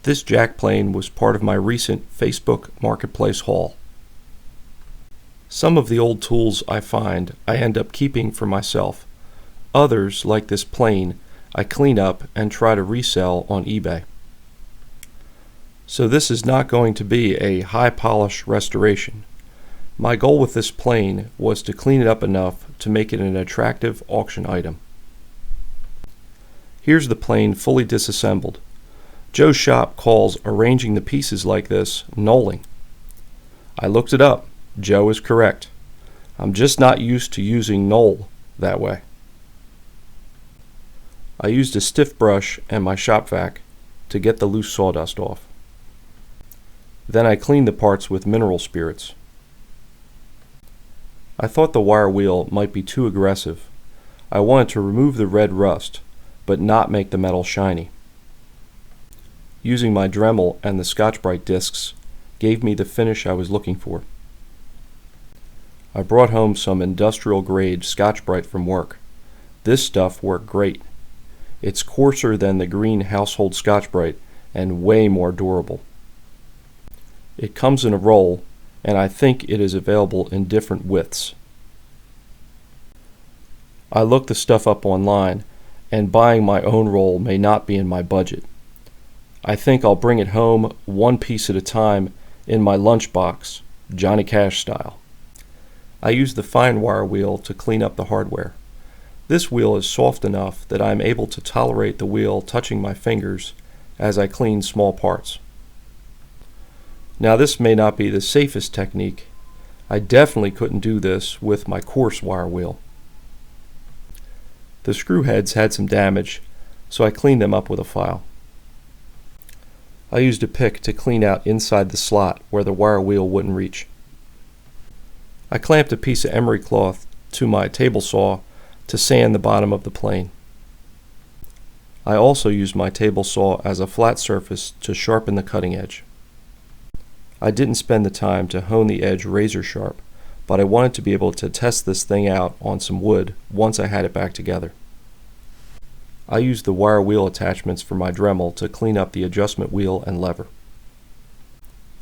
This jack plane was part of my recent Facebook Marketplace haul. Some of the old tools I find I end up keeping for myself. Others, like this plane, I clean up and try to resell on eBay. So this is not going to be a high polish restoration. My goal with this plane was to clean it up enough to make it an attractive auction item. Here's the plane fully disassembled. Joe's shop calls arranging the pieces like this knolling. I looked it up. Joe is correct. I'm just not used to using knoll that way. I used a stiff brush and my shop vac to get the loose sawdust off. Then I cleaned the parts with mineral spirits. I thought the wire wheel might be too aggressive. I wanted to remove the red rust, but not make the metal shiny. Using my Dremel and the Scotch-Brite discs gave me the finish I was looking for. I brought home some industrial-grade Scotch-Brite from work. This stuff worked great. It's coarser than the green household Scotch-Brite and way more durable. It comes in a roll, and I think it is available in different widths. I looked the stuff up online, and buying my own roll may not be in my budget. I think I'll bring it home one piece at a time in my lunchbox, Johnny Cash style. I use the fine wire wheel to clean up the hardware. This wheel is soft enough that I am able to tolerate the wheel touching my fingers as I clean small parts. Now this may not be the safest technique. I definitely couldn't do this with my coarse wire wheel. The screw heads had some damage, so I cleaned them up with a file. I used a pick to clean out inside the slot where the wire wheel wouldn't reach. I clamped a piece of emery cloth to my table saw to sand the bottom of the plane. I also used my table saw as a flat surface to sharpen the cutting edge. I didn't spend the time to hone the edge razor sharp, but I wanted to be able to test this thing out on some wood once I had it back together. I used the wire wheel attachments for my Dremel to clean up the adjustment wheel and lever.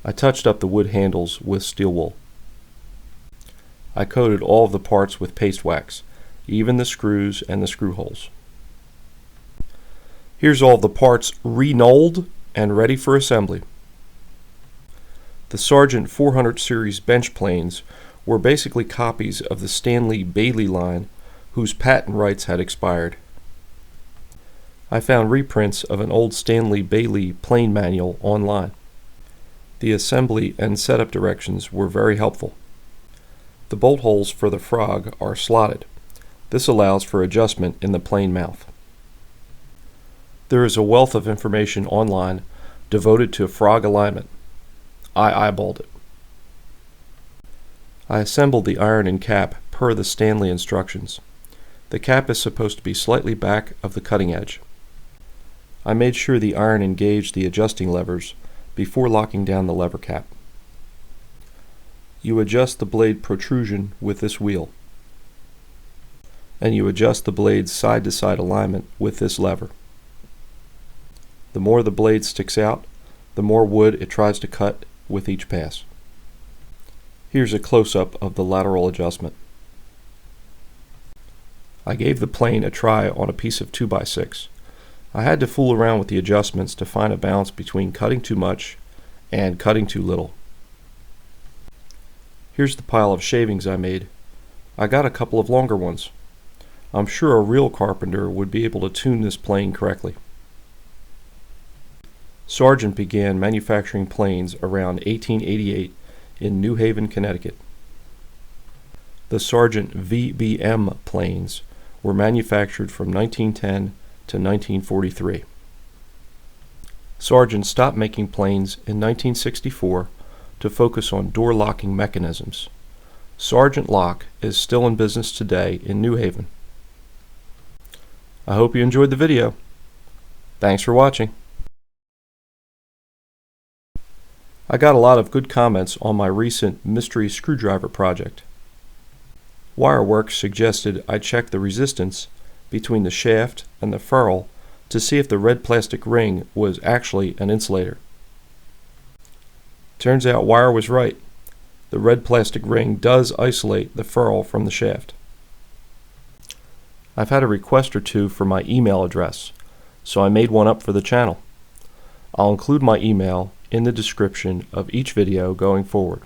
I touched up the wood handles with steel wool. I coated all of the parts with paste wax, even the screws and the screw holes. Here's all of the parts re-knolled and ready for assembly. The Sargent 400 series bench planes were basically copies of the Stanley Bailey line whose patent rights had expired. I found reprints of an old Stanley Bailey plane manual online. The assembly and setup directions were very helpful. The bolt holes for the frog are slotted. This allows for adjustment in the plane mouth. There is a wealth of information online devoted to frog alignment. I eyeballed it. I assembled the iron and cap per the Stanley instructions. The cap is supposed to be slightly back of the cutting edge. I made sure the iron engaged the adjusting levers before locking down the lever cap. You adjust the blade protrusion with this wheel, and you adjust the blade's side-to-side alignment with this lever. The more the blade sticks out, the more wood it tries to cut with each pass. Here's a close-up of the lateral adjustment. I gave the plane a try on a piece of 2x6. I had to fool around with the adjustments to find a balance between cutting too much and cutting too little. Here's the pile of shavings I made. I got a couple of longer ones. I'm sure a real carpenter would be able to tune this plane correctly. Sargent began manufacturing planes around 1888 in New Haven, Connecticut. The Sargent VBM planes were manufactured from 1910 to 1943. Sargent stopped making planes in 1964 to focus on door locking mechanisms. Sargent Lock is still in business today in New Haven. I hope you enjoyed the video. Thanks for watching. I got a lot of good comments on my recent mystery screwdriver project. Wireworks suggested I check the resistance between the shaft and the ferrule to see if the red plastic ring was actually an insulator. Turns out wire was right. The red plastic ring does isolate the ferrule from the shaft. I've had a request or two for my email address, so I made one up for the channel. I'll include my email in the description of each video going forward.